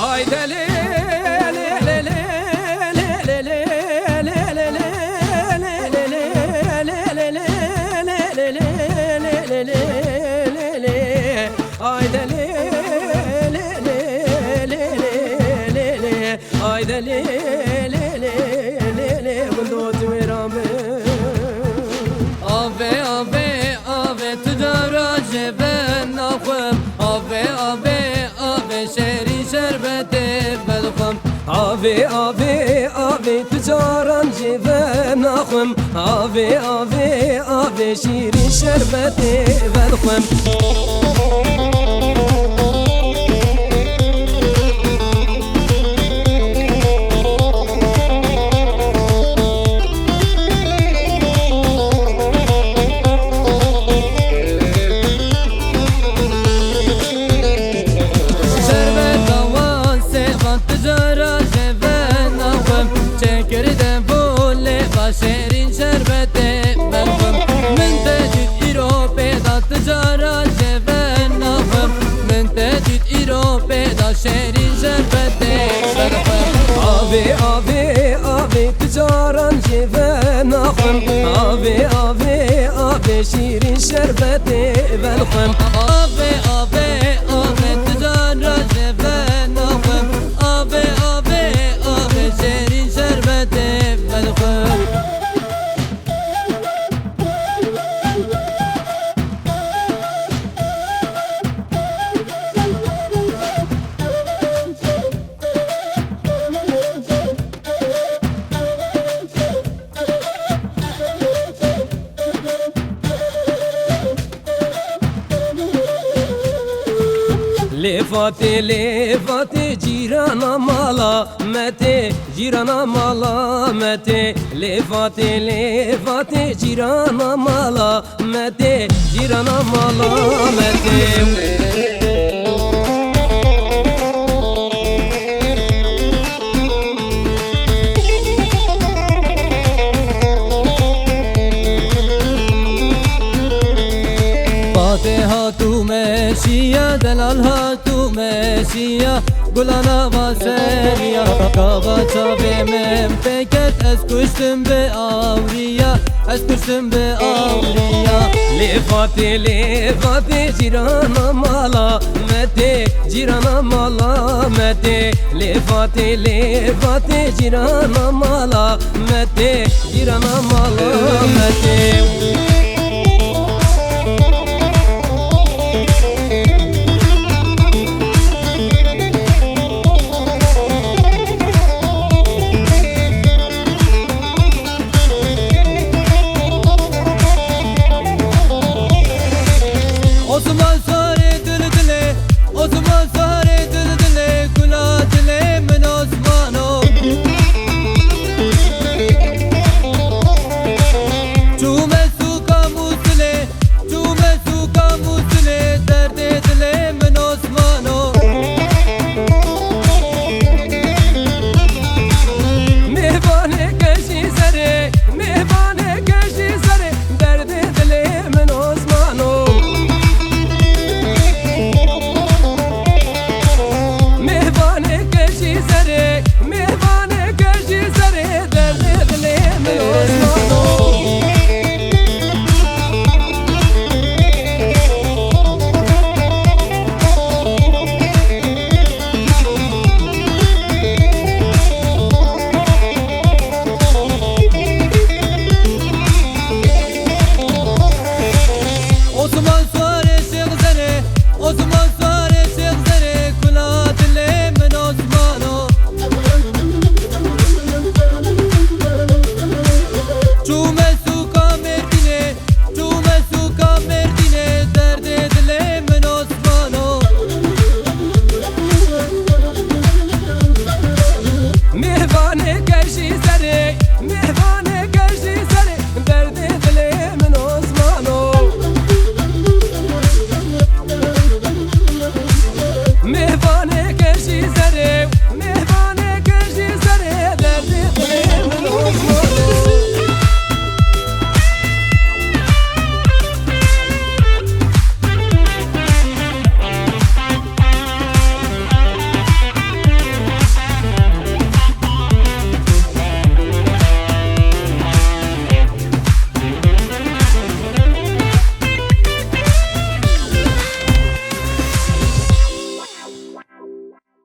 haydi le le le le le le le le Ave ave ave tüccaran cive naxum Ave ave ave şirin şerbeti velxum شیرین شربت بلخم من تجد ایرو پیدا تجارت جبناخم من تجد ایرو پیدا شیرین شربت بلخم آبی آبی آبی تجارت جبناخم آبی آبی آبی شیرین شربت بلخم آبی آبی آبی تجارت جبناخم آبی آبی آبی شیرین شربت بلخم Lefate lefate cirana mala mete cirana mala mete lefate lefate cirana mala mete cirana mala mete فاتحة ماشية دلالها ماشية قلنا واسرية كابا شابي من بكت اسكشتم بأورية اسكشتم بأورية لفاتي لفاتي جيرانا مالا متي جيرانا مالا متي لفاتي لفاتي جيرانا مالا متي جيرانا مالا متي